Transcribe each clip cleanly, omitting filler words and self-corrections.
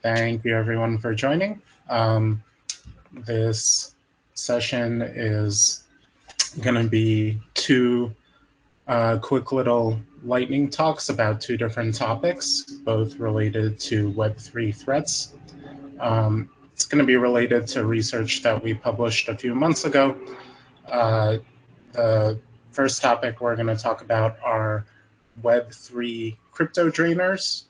Thank you everyone for joining. This session is going to be two quick little lightning talks about two different topics, both related to Web3 threats. It's going to be related to research that we published a few months ago. The first topic we're going to talk about are Web3 crypto drainers.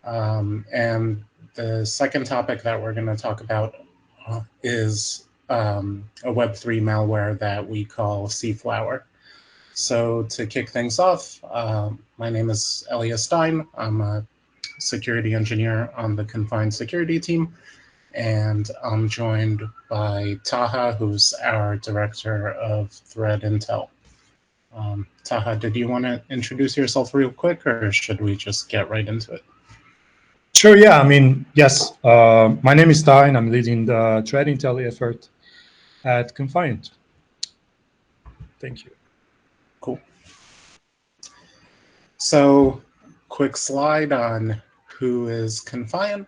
And the second topic that we're going to talk about is a Web3 malware that we call Seaflower. So to kick things off, my name is Elias Stein. I'm a security engineer on the Confined Security team, and I'm joined by Taha, who's our director of Threat Intel. Taha, did you want to introduce yourself real quick, or should we just get right into it? Sure, yeah. Yes. My name is Stein. I'm leading the Threat Intel effort at Confined. Thank you. Cool. So, quick slide on who is Confined.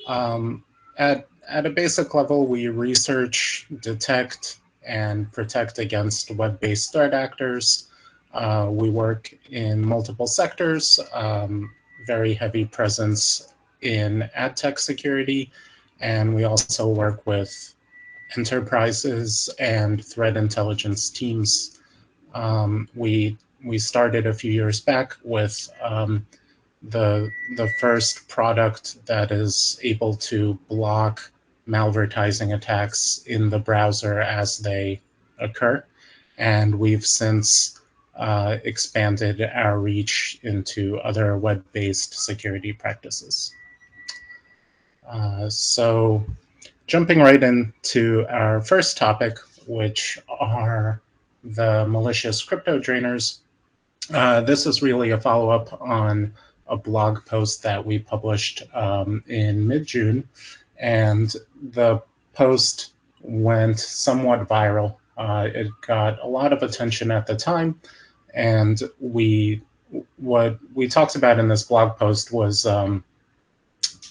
At a basic level, we research, detect, and protect against web-based threat actors. We work in multiple sectors, very heavy presence in ad tech security, and we also work with enterprises and threat intelligence teams. We started a few years back with the first product that is able to block malvertising attacks in the browser as they occur, and we've since expanded our reach into other web-based security practices. So jumping right into our first topic, which are the malicious crypto drainers. This is really a follow-up on a blog post that we published in mid-June, and the post went somewhat viral. It got a lot of attention at the time, and what we talked about in this blog post was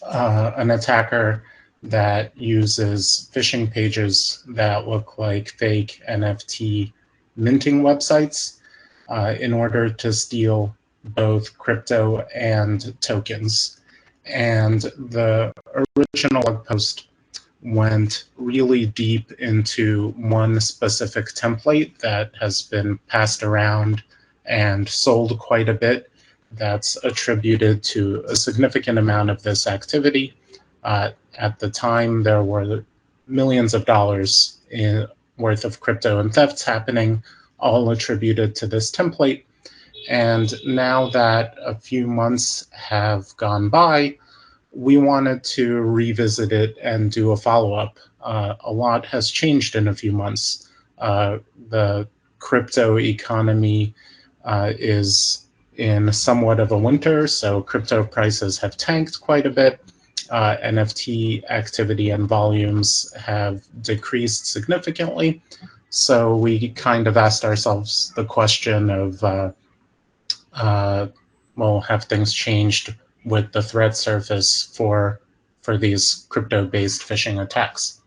an attacker that uses phishing pages that look like fake NFT minting websites in order to steal both crypto and tokens. And the original blog post went really deep into one specific template that has been passed around and sold quite a bit, that's attributed to a significant amount of this activity. At the time, there were millions of dollars worth of crypto and thefts happening, all attributed to this template. And now that a few months have gone by, we wanted to revisit it and do a follow-up. A lot has changed in a few months. The crypto economy is in somewhat of a winter, so crypto prices have tanked quite a bit. NFT activity and volumes have decreased significantly. So we kind of asked ourselves the question of, well, have things changed with the threat surface for these crypto-based phishing attacks?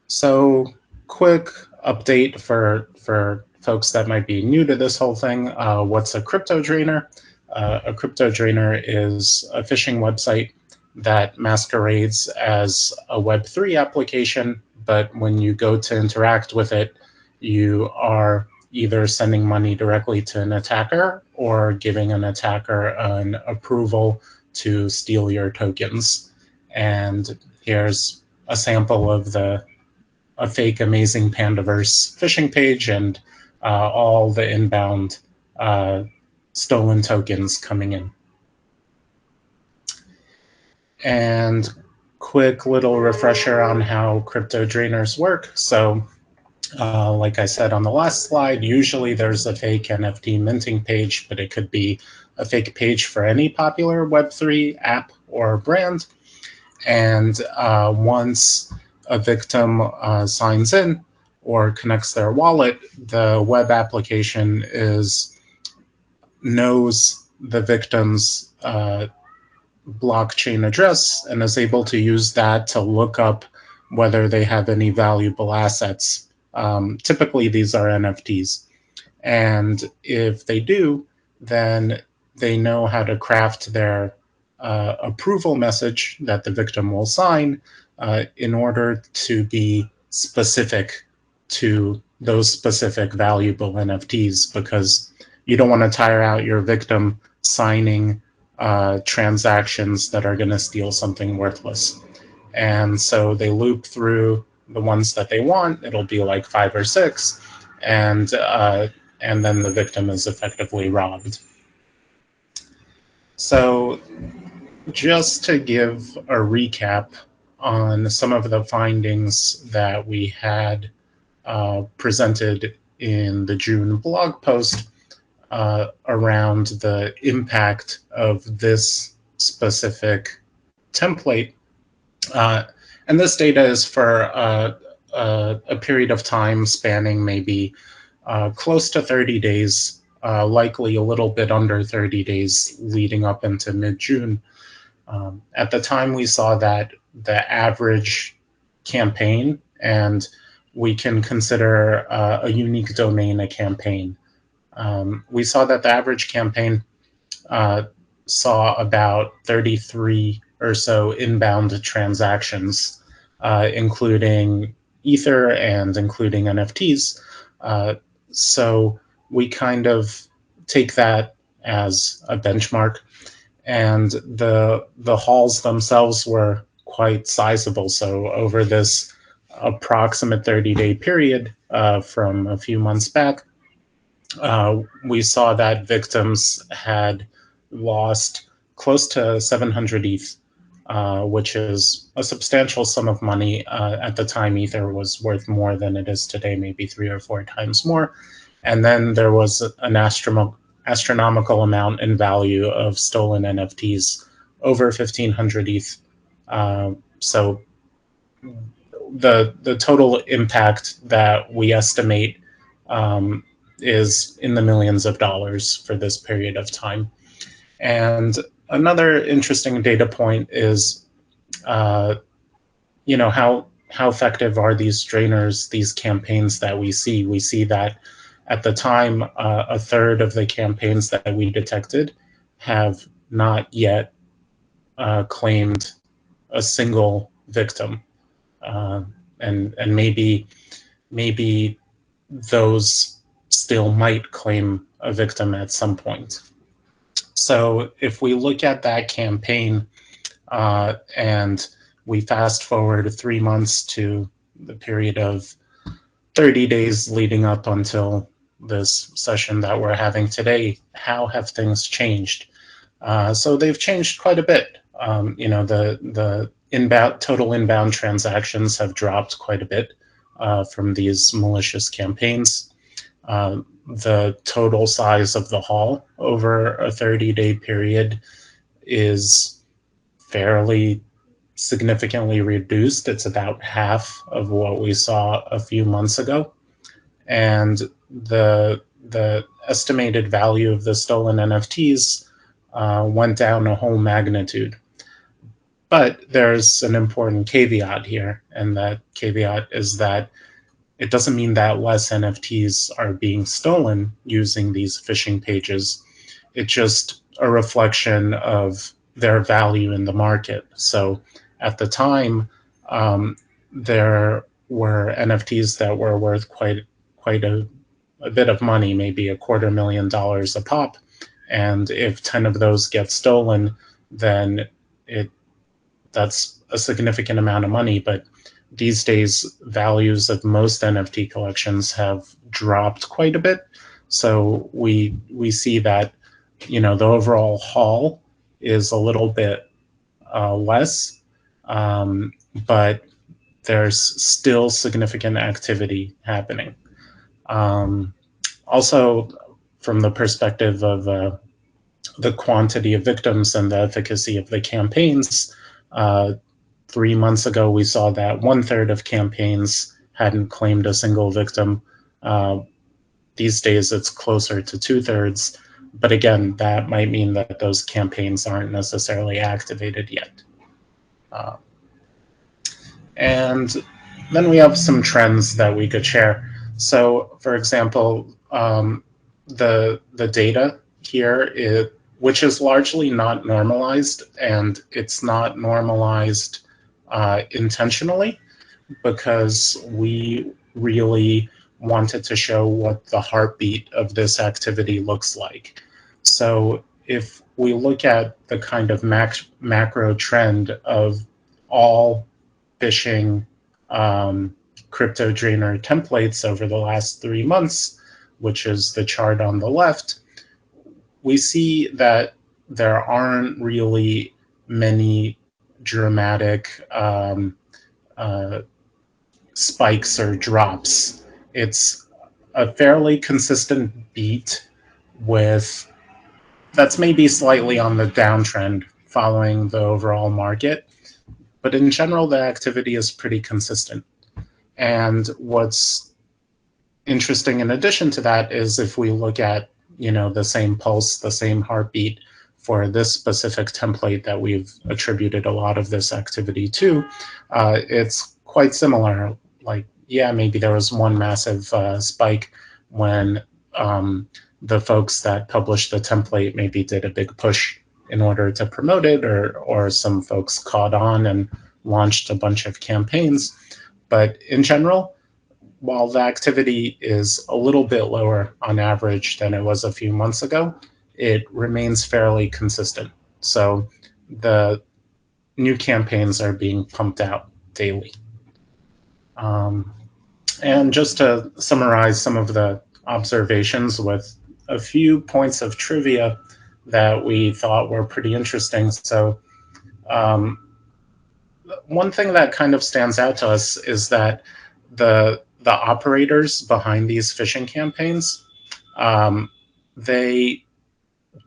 So quick update for folks that might be new to this whole thing. What's a crypto drainer? A crypto drainer is a phishing website that masquerades as a Web3 application, but when you go to interact with it, you are either sending money directly to an attacker or giving an attacker an approval to steal your tokens. And here's a sample of a fake Amazing Pandaverse phishing page and all the inbound stolen tokens coming in. And quick little refresher on how crypto drainers work. So like I said on the last slide, usually there's a fake NFT minting page, but it could be a fake page for any popular Web3 app or brand. And once a victim signs in or connects their wallet, the web application knows the victim's blockchain address and is able to use that to look up whether they have any valuable assets. Typically, these are NFTs. And if they do, then they know how to craft their approval message that the victim will sign in order to be specific to those specific valuable NFTs, because you don't want to tire out your victim signing transactions that are going to steal something worthless. And so they loop through the ones that they want. It'll be like 5 or 6, and then the victim is effectively robbed. So just to give a recap on some of the findings that we had presented in the June blog post around the impact of this specific template. And this data is for a period of time spanning maybe close to 30 days, likely a little bit under 30 days leading up into mid-June. At the time, we saw that the average campaign, and we can consider a unique domain a campaign. We saw that the average campaign saw about 33 or so inbound transactions, including Ether and including NFTs. So we kind of take that as a benchmark, and the hauls themselves were quite sizable. So over this approximate 30-day period from a few months back, we saw that victims had lost close to 700 ETH, which is a substantial sum of money. At the time, Ether was worth more than it is today, maybe 3 or 4 times more. And then there was an astronomical amount in value of stolen NFTs, over 1,500 ETH. So the total impact that we estimate is in the millions of dollars for this period of time. And another interesting data point is, how effective are these strainers, these campaigns that we see? We see that at the time, a third of the campaigns that we detected have not yet claimed a single victim, and maybe those still might claim a victim at some point. So if we look at that campaign and we fast forward 3 months to the period of 30 days leading up until this session that we're having today, how have things changed? So they've changed quite a bit. The total inbound transactions have dropped quite a bit from these malicious campaigns. The total size of the haul over a 30-day period is fairly significantly reduced. It's about half of what we saw a few months ago. And the estimated value of the stolen NFTs went down a whole magnitude. But there's an important caveat here, and that caveat is that it doesn't mean that less NFTs are being stolen using these phishing pages. It's just a reflection of their value in the market. So at the time, there were NFTs that were worth quite a bit of money, maybe $250,000 a pop. And if 10 of those get stolen, then that's a significant amount of money. But these days, values of most NFT collections have dropped quite a bit. So we see that, the overall haul is a little bit less, but there's still significant activity happening. Also, from the perspective of the quantity of victims and the efficacy of the campaigns, 3 months ago, we saw that 1/3 of campaigns hadn't claimed a single victim. These days, it's closer to 2/3. But again, that might mean that those campaigns aren't necessarily activated yet. And then we have some trends that we could share. So, for example, the data here, which is largely not normalized, and it's not normalized intentionally, because we really wanted to show what the heartbeat of this activity looks like. So if we look at the kind of macro trend of all phishing crypto drainer templates over the last 3 months, which is the chart on the left, we see that there aren't really many dramatic uh, spikes or drops. It's a fairly consistent beat with that's maybe slightly on the downtrend following the overall market. But in general, the activity is pretty consistent. And what's interesting in addition to that is if we look at, the same pulse, the same heartbeat for this specific template that we've attributed a lot of this activity to, it's quite similar. Like, yeah, maybe there was one massive spike when the folks that published the template maybe did a big push in order to promote it, or some folks caught on and launched a bunch of campaigns. But in general, while the activity is a little bit lower on average than it was a few months ago, it remains fairly consistent. So the new campaigns are being pumped out daily. And just to summarize some of the observations with a few points of trivia that we thought were pretty interesting. So one thing that kind of stands out to us is that the operators behind these phishing campaigns, they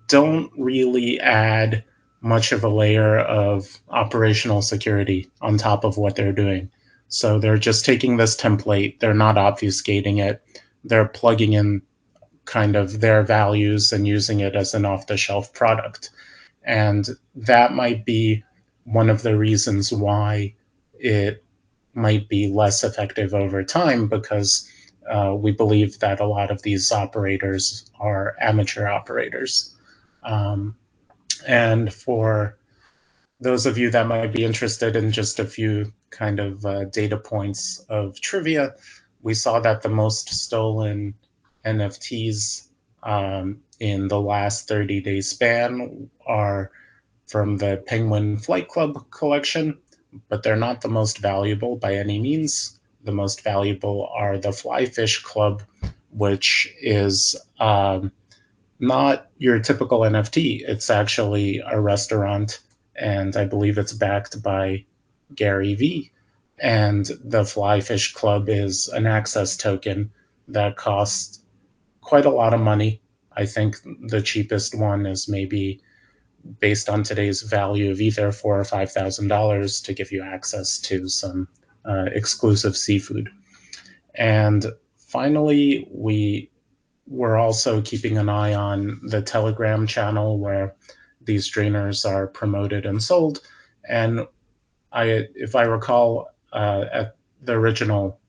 don't really add much of a layer of operational security on top of what they're doing. So they're just taking this template, they're not obfuscating it, they're plugging in kind of their values and using it as an off-the-shelf product. And that might be one of the reasons why it might be less effective over time, because we believe that a lot of these operators are amateur operators. And for those of you that might be interested in just a few kind of data points of trivia, we saw that the most stolen NFTs in the last 30-day span are from the Penguin Flight Club collection, but they're not the most valuable by any means. The most valuable are the Flyfish Club, which is not your typical NFT. It's actually a restaurant, and I believe it's backed by Gary Vee. And the Flyfish Club is an access token that costs quite a lot of money. I think the cheapest one is maybe, based on today's value of Ether, $4,000 or $5,000 to give you access to some exclusive seafood. And finally, we're also keeping an eye on the Telegram channel where these drainers are promoted and sold. And if I recall, at the original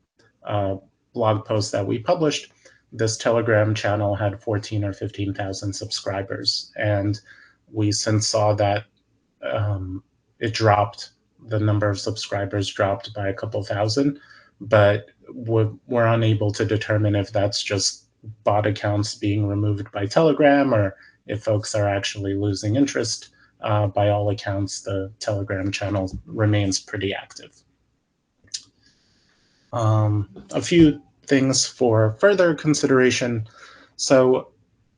blog post that we published, this Telegram channel had 14 or 15,000 subscribers. And we since saw that it dropped, the number of subscribers dropped by a couple thousand, but we're unable to determine if that's just bot accounts being removed by Telegram or if folks are actually losing interest. By all accounts, the Telegram channel remains pretty active. A few things for further consideration. So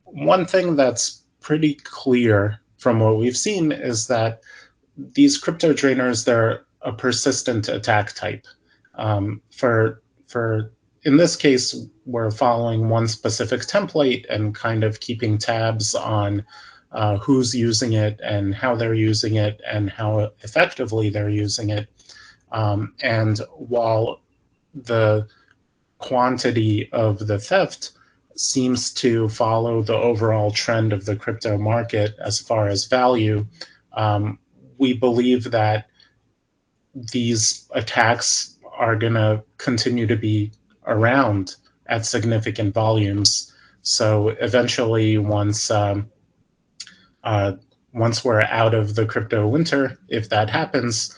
one thing that's pretty clear from what we've seen is that these crypto drainers, they're a persistent attack type. For in this case, we're following one specific template and kind of keeping tabs on who's using it and how they're using it and how effectively they're using it. And while the quantity of the theft seems to follow the overall trend of the crypto market as far as value. We believe that these attacks are going to continue to be around at significant volumes. So eventually, uh, once we're out of the crypto winter, if that happens,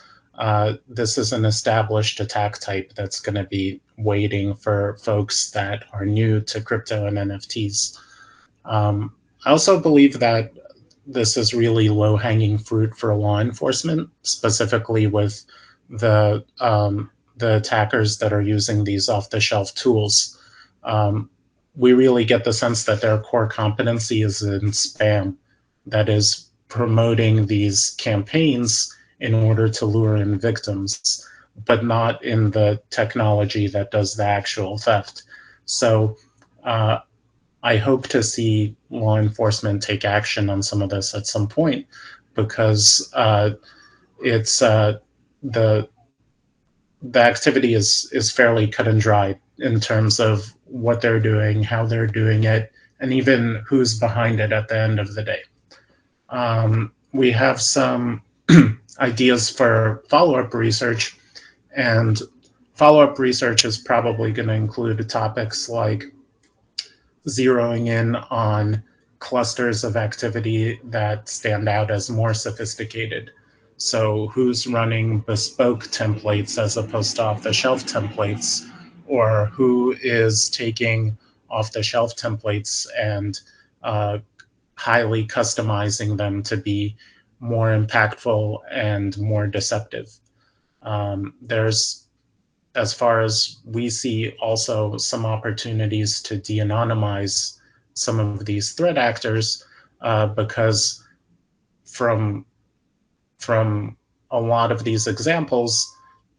this is an established attack type that's going to be waiting for folks that are new to crypto and NFTs. I also believe that this is really low-hanging fruit for law enforcement, specifically with the attackers that are using these off-the-shelf tools. We really get the sense that their core competency is in spam, that is promoting these campaigns in order to lure in victims, but not in the technology that does the actual theft. So I hope to see law enforcement take action on some of this at some point, because it's the the activity is fairly cut and dry in terms of what they're doing, how they're doing it, and even who's behind it at the end of the day. We have some ideas for follow-up research, and follow-up research is probably going to include topics like zeroing in on clusters of activity that stand out as more sophisticated. So who's running bespoke templates as opposed to off-the-shelf templates, or who is taking off-the-shelf templates and highly customizing them to be more impactful and more deceptive. There's, as far as we see, also some opportunities to de-anonymize some of these threat actors, because from a lot of these examples,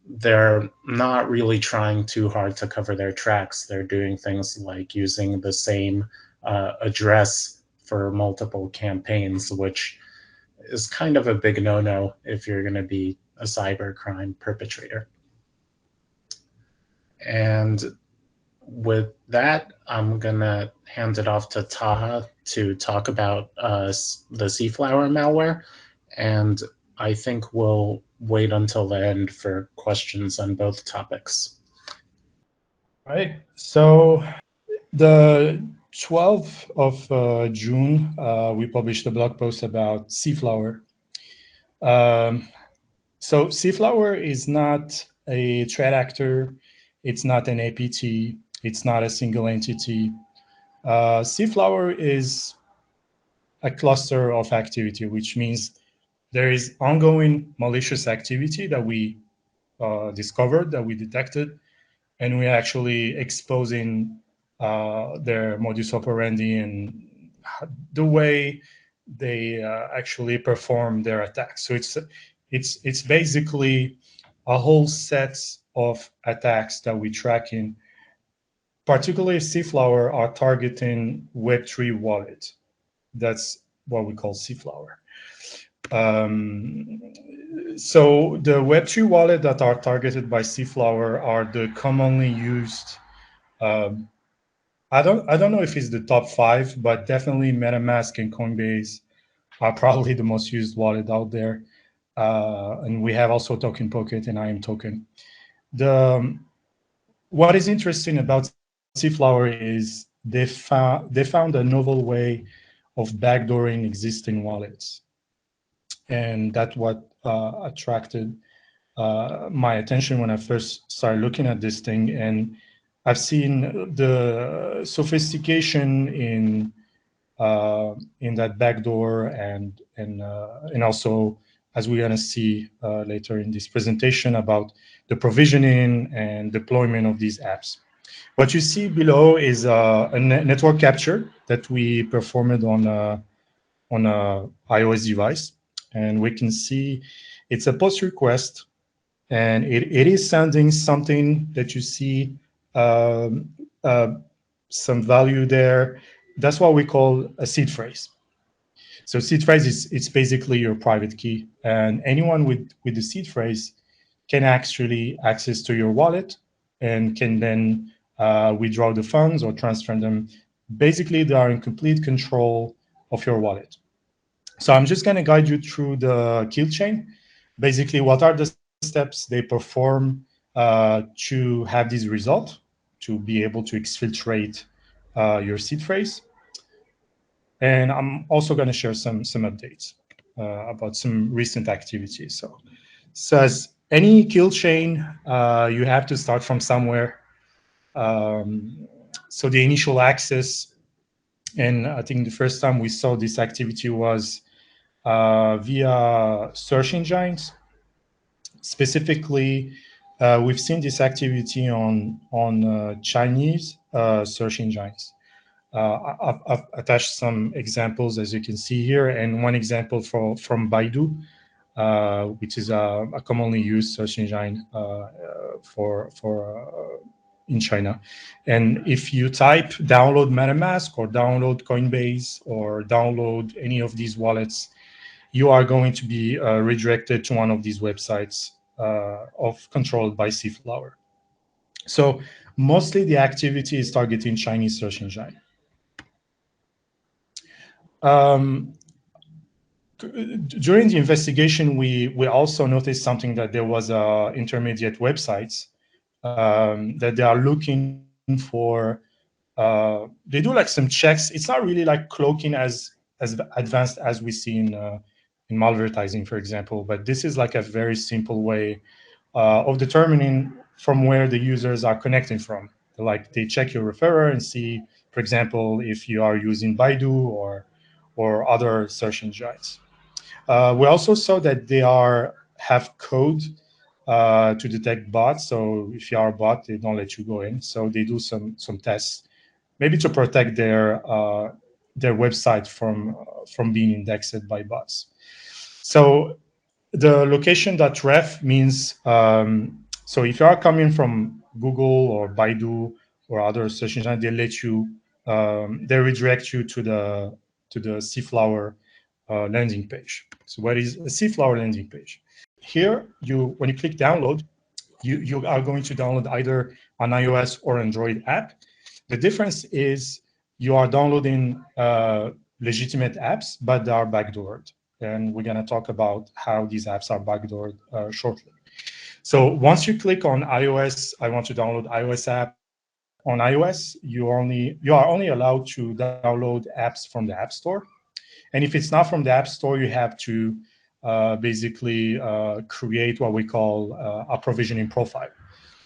they're not really trying too hard to cover their tracks. They're doing things like using the same address for multiple campaigns, which is kind of a big no-no if you're going to be a cybercrime perpetrator. And with that, I'm going to hand it off to Taha to talk about the Seaflower malware. And I think we'll wait until the end for questions on both topics. All right. So the 12th of June, we published a blog post about Seaflower. So Seaflower is not a threat actor. It's not an APT. It's not a single entity. Seaflower is a cluster of activity, which means there is ongoing malicious activity that we discovered, that we detected, and we're actually exposing their modus operandi and the way they actually perform their attacks. So it's basically a whole set of attacks that we're tracking. Particularly Seaflower are targeting Web3 wallet. That's what we call Seaflower. So the Web3 wallet that are targeted by Seaflower are the commonly used. I don't know if it's the top 5, but definitely MetaMask and Coinbase are probably the most used wallet out there. And we have also Token Pocket and IM Token. What is interesting about Seaflower is they found a novel way of backdooring existing wallets, and that's what attracted my attention when I first started looking at this thing. And I've seen the sophistication in that backdoor, and also, as we're going to see later in this presentation, about the provisioning and deployment of these apps. What you see below is a network capture that we performed on a iOS device, and we can see it's a post request, and it is sending something that you see some value there. That's what we call a seed phrase. So seed phrase it's basically your private key, and anyone with the seed phrase can actually access to your wallet and can then withdraw the funds or transfer them basically they are in complete control of your wallet. So I'm just going to guide you through the kill chain. Basically, what are the steps they perform to have this result, to be able to exfiltrate your seed phrase. And I'm also going to share some updates about some recent activities. So says any kill chain, you have to start from somewhere. So the initial access, and I think the first time we saw this activity was via search engines. Specifically, we've seen this activity on Chinese search engines. I've attached some examples, as you can see here, and one example from Baidu, which is a commonly used search engine for in China. And if you type download MetaMask or download Coinbase or download any of these wallets, you are going to be redirected to one of these websites controlled by Seaflower. So mostly the activity is targeting Chinese search engine. During the investigation, we also noticed something, that there was intermediate websites that they are looking for. They do like some checks. It's not really like cloaking as advanced as we see in malvertising, for example. But this is like a very simple way of determining from where the users are connecting from. Like they check your referrer and see, for example, if you are using Baidu or other search engines. We also saw that they have code to detect bots. So if you are a bot, they don't let you go in. So they do some tests, maybe to protect their website from being indexed by bots. So the location.ref means, so if you are coming from Google or Baidu or other search engines, they let you, they redirect you to the Seaflower landing page. So what is a Seaflower landing page? Here, when you click download, you are going to download either an iOS or Android app. The difference is you are downloading legitimate apps, but they are backdoored. And we're going to talk about how these apps are backdoored shortly. So once you click on iOS, I want to download iOS app. On iOS, you are only allowed to download apps from the App Store. And if it's not from the App Store, you have to basically create what we call a provisioning profile.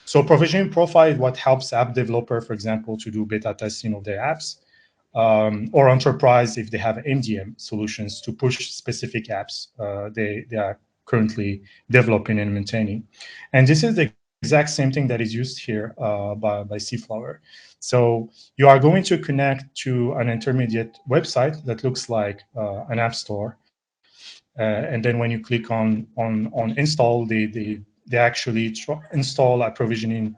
So provisioning profile is what helps app developer, for example, to do beta testing of their apps, or enterprise if they have MDM solutions to push specific apps they are currently developing and maintaining. And this is the exact same thing that is used here by Seaflower. So you are going to connect to an intermediate website that looks like an app store. And then when you click on install, they actually install a provisioning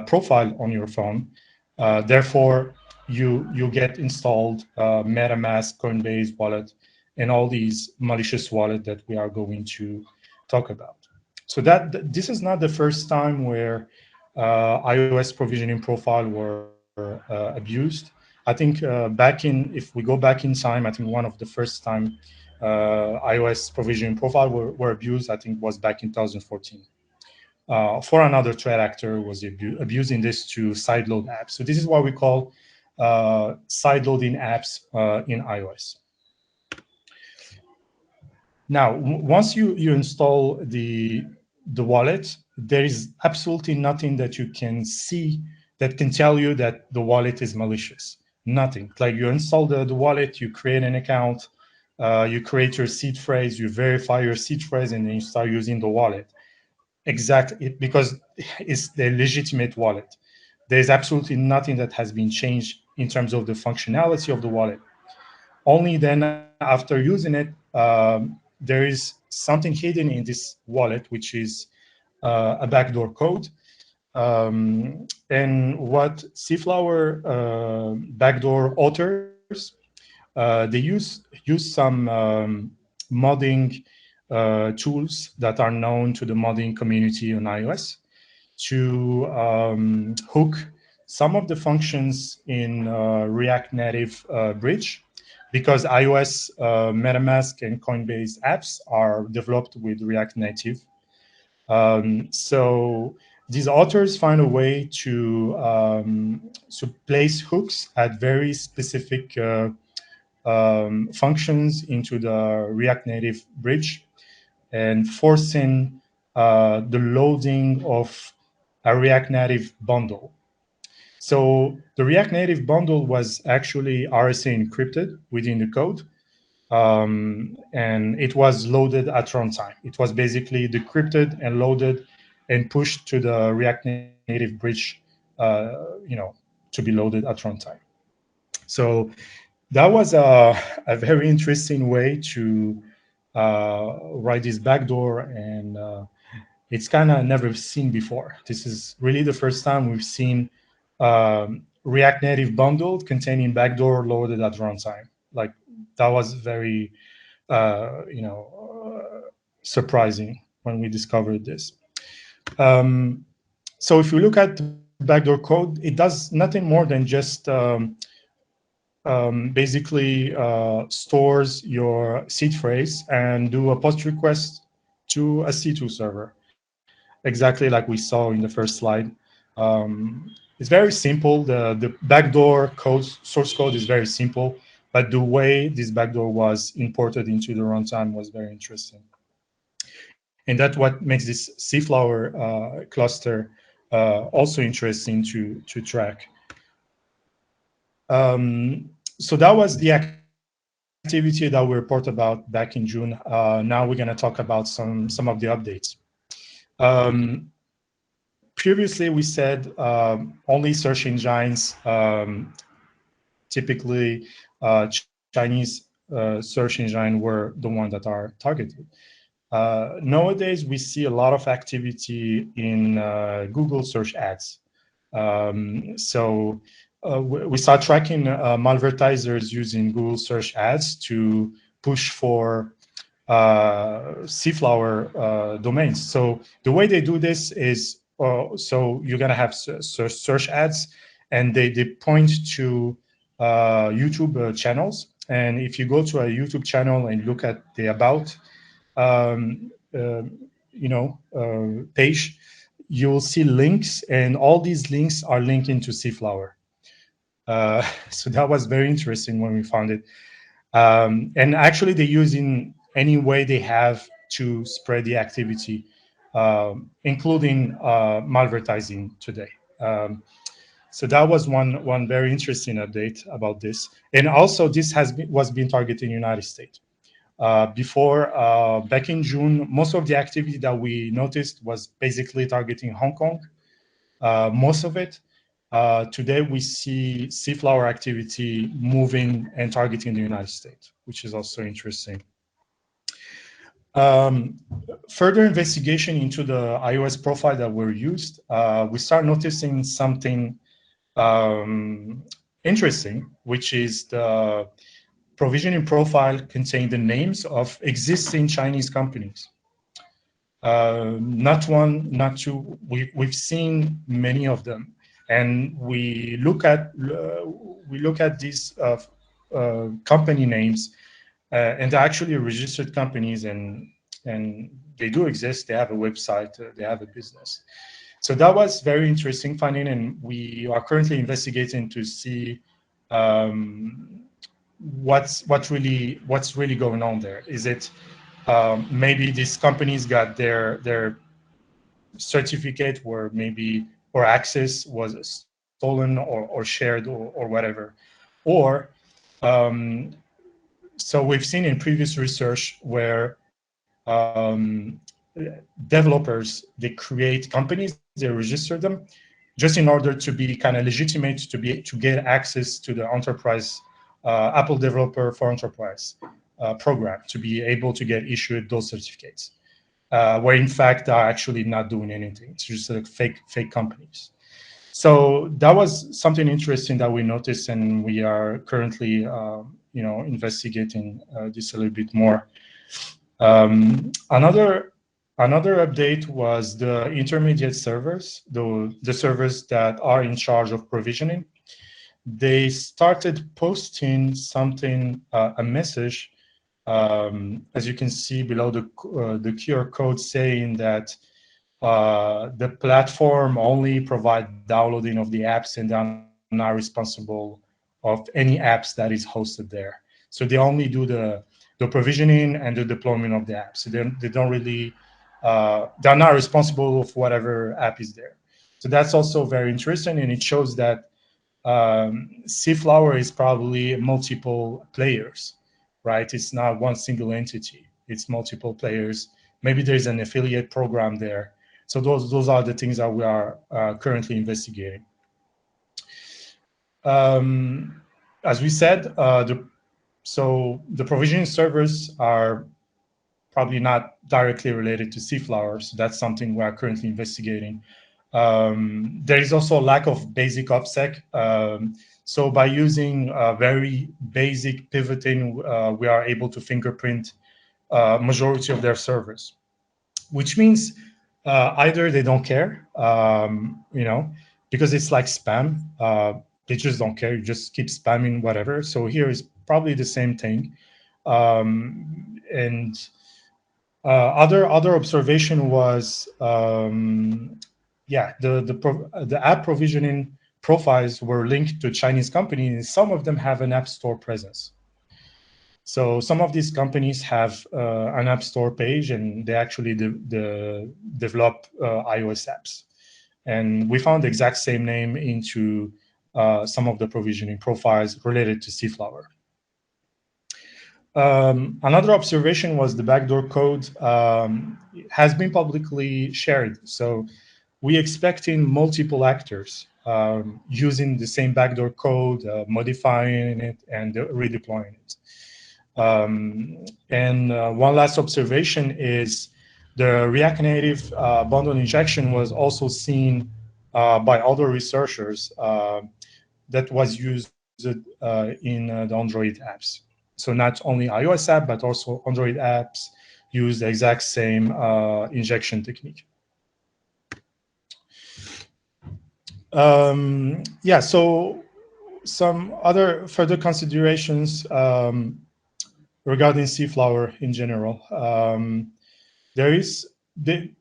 profile on your phone. Therefore, you get installed MetaMask, Coinbase wallet, and all these malicious wallet that we are going to talk about. So this is not the first time where iOS provisioning profile were abused. I think if we go back in time, I think one of the first time iOS provisioning profile were abused, I think was back in 2014. For another threat actor was abusing this to sideload apps. So this is what we call sideloading apps in iOS. Now, once you install the wallet, there is absolutely nothing that you can see that can tell you that the wallet is malicious. Nothing. Like you install the wallet, you create an account, you create your seed phrase, you verify your seed phrase, and then you start using the wallet. Exactly, because it's the legitimate wallet. There's absolutely nothing that has been changed in terms of the functionality of the wallet. Only then, after using it, there is something hidden in this wallet, which is a backdoor code. And what Seaflower backdoor authors, they use some modding tools that are known to the modding community on iOS to hook some of the functions in React Native Bridge, because iOS, MetaMask, and Coinbase apps are developed with React Native. So these authors find a way to place hooks at very specific functions into the React Native bridge and forcing the loading of a React Native bundle. So the React Native bundle was actually RSA encrypted within the code, and it was loaded at runtime. It was basically decrypted and loaded and pushed to the React Native bridge, to be loaded at runtime. So that was a very interesting way to write this backdoor, and it's kind of never seen before. This is really the first time we've seen React Native bundled containing backdoor loaded at runtime. Like that was very, surprising when we discovered this. So if you look at the backdoor code, it does nothing more than just basically stores your seed phrase and do a post request to a C2 server, exactly like we saw in the first slide. It's very simple. The backdoor code, source code is very simple, but the way this backdoor was imported into the runtime was very interesting. And that's what makes this Seaflower cluster also interesting to track. So that was the activity that we report about back in June. Now we're going to talk about some of the updates. Um, Previously, we said only search engines, typically Chinese search engine, were the ones that are targeted. Nowadays, we see a lot of activity in Google search ads. We start tracking malvertisers using Google search ads to push for Seaflower domains. So the way they do this is, so you're gonna have search ads, and they point to YouTube channels. And if you go to a YouTube channel and look at the about, page, you'll see links, and all these links are linking to Seaflower. So that was very interesting when we found it. And actually, they're using any way they have to spread the activity, including malvertising today. So that was one very interesting update about this. And also, this was being targeted in the United States. Before, back in June, most of the activity that we noticed was basically targeting Hong Kong, most of it. Today, we see Seaflower activity moving and targeting the United States, which is also interesting. Further investigation into the iOS profile that were used, we start noticing something interesting, which is the provisioning profile contained the names of existing Chinese companies. Not one, not two. We've seen many of them, and we look at these company names, and they're actually registered companies, and they do exist. They have a website. They have a business. So that was very interesting finding, and we are currently investigating to see what's really going on there. Is it maybe these companies got their certificate where maybe or access was stolen or shared or whatever, or so we've seen in previous research where developers, they create companies, they register them just in order to be kind of legitimate to get access to the enterprise Apple Developer for Enterprise program, to be able to get issued those certificates, where in fact they're actually not doing anything. It's just like fake companies. So that was something interesting that we noticed, and we are currently investigating this a little bit more. Another Another update was the intermediate servers, the servers that are in charge of provisioning. They started posting something, a message, as you can see below the QR code, saying that the platform only provide downloading of the apps, and they're not responsible of any apps that is hosted there. So they only do the provisioning and the deployment of the apps. So they don't really, they're not responsible of whatever app is there. So that's also very interesting, and it shows that Seaflower is probably multiple players, right? It's not one single entity. It's multiple players. Maybe there's an affiliate program there. So those are the things that we are currently investigating. As we said, the provisioning servers are probably not directly related to Seaflower, so that's something we are currently investigating. There is also a lack of basic OPSEC. So by using very basic pivoting, we are able to fingerprint majority of their servers, which means either they don't care, because it's like spam. They just don't care. You just keep spamming whatever. So here is probably the same thing. And other observation was, the app provisioning profiles were linked to Chinese companies, and some of them have an app store presence. So some of these companies have an app store page, and they actually develop iOS apps. And we found the exact same name into some of the provisioning profiles related to Seaflower. Another observation was the backdoor code has been publicly shared. So we expecting multiple actors using the same backdoor code, modifying it, and redeploying it. One last observation is the React Native bundle injection was also seen by other researchers that was used in the Android apps. So not only iOS app, but also Android apps use the exact same injection technique. So some other further considerations regarding Seaflower in general.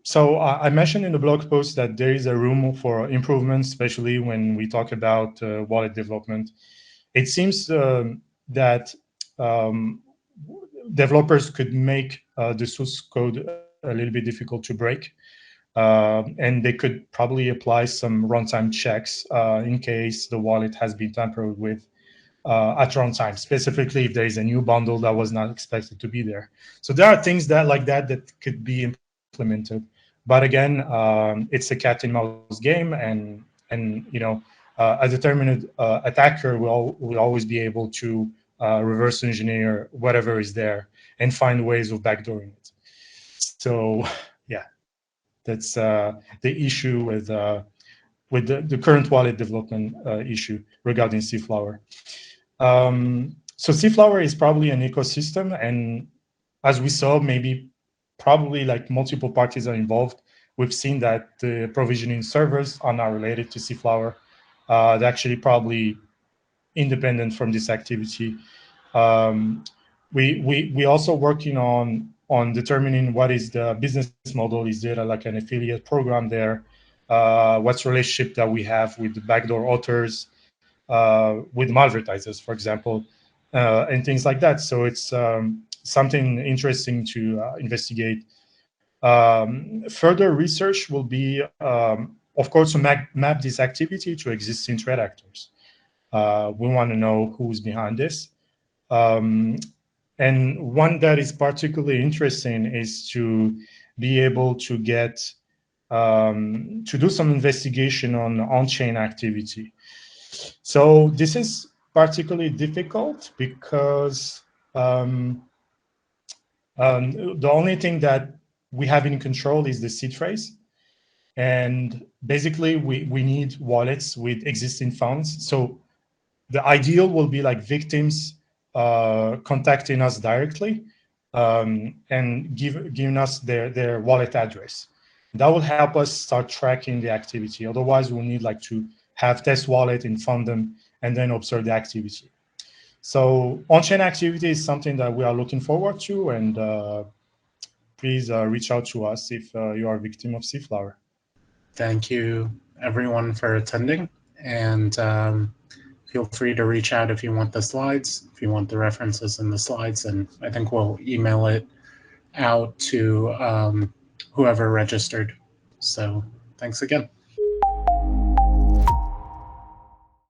So I mentioned in the blog post that there is a room for improvement, especially when we talk about wallet development. It seems that developers could make the source code a little bit difficult to break. And they could probably apply some runtime checks in case the wallet has been tampered with at runtime, specifically if there is a new bundle that was not expected to be there. So there are things that could be implemented. But again, it's a cat and mouse game, and a determined attacker will always be able to reverse engineer whatever is there and find ways of backdooring it. So yeah, that's the issue with the current wallet development issue regarding Seaflower. So Seaflower is probably an ecosystem, and as we saw, probably like multiple parties are involved. We've seen that the provisioning servers are not related to Seaflower. They're actually probably independent from this activity. We also working on determining what is the business model. Is there like an affiliate program there? What's the relationship that we have with the backdoor authors, with advertisers, for example, and things like that. So it's something interesting to investigate. Further research will be, of course, to map this activity to existing threat actors. We want to know who's behind this. And one that is particularly interesting is to be able to get to do some investigation on-chain activity. So this is particularly difficult because the only thing that we have in control is the seed phrase. And basically, we need wallets with existing funds. So the ideal will be like victims contacting us directly and giving us their wallet address. That will help us start tracking the activity. Otherwise, we'll need like to have test wallet, inform them, and then observe the activity. So on-chain activity is something that we are looking forward to, and please reach out to us if you are a victim of Seaflower. Thank you, everyone, for attending. And feel free to reach out if you want the slides, if you want the references in the slides, and I think we'll email it out to whoever registered. So thanks again.